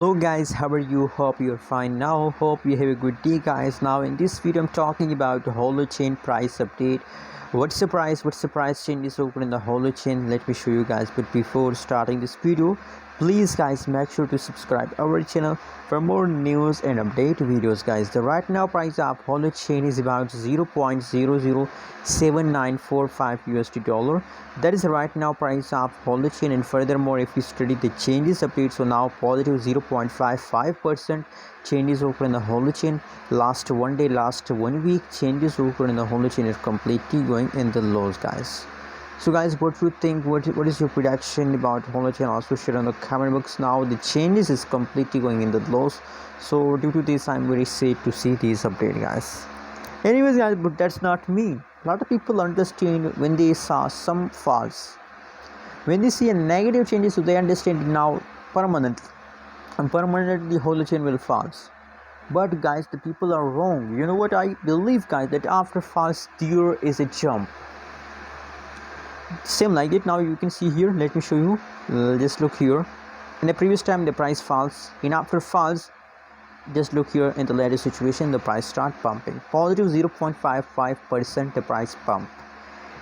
Hello guys, how are you? Hope you're fine now. Hope you have a good day guys. Now in this video I'm talking about the Holochain price update. What's the price? What's the price changes open in the Holochain? Let me show you guys. But before starting this video, please guys make sure to subscribe our channel for more news and update videos guys. The right now price of Holochain is about 0.007945 USD dollar. That is the right now price of Holochain, and furthermore if you study the changes updates, so now positive 0.55% changes occur in the Holochain. Last one day, last 1 week, changes occur in the Holochain is completely going in the lows guys. So guys, what do you think? What is your prediction about Holochain? Also share in the comment box. Now the changes is completely going in the lows, so due to this I'm very sad to see these update guys. Anyways guys, but that's not me. A lot of people understand when they saw some falls, when they see a negative changes, so they understand it now permanent, and permanently Holochain will falls. But guys, the people are wrong. You know what I believe guys, that after falls there is a jump, same like it. Now you can see here, let me show you. Just look here, in the previous time the price falls, in after falls, just look here, in the latest situation the price start pumping positive 0.55% the price pump.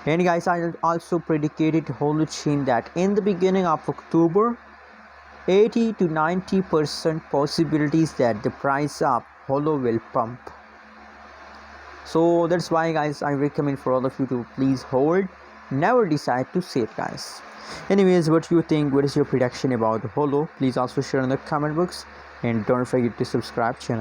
And guys, I also predicated Holochain that in the beginning of October 80 to 90% possibilities that the price of Holo will pump. So that's why guys I recommend for all of you to please hold, never decide to sell guys. Anyways, what do you think? What is your prediction about Holo? Please also share in the comment box, and don't forget to subscribe channel.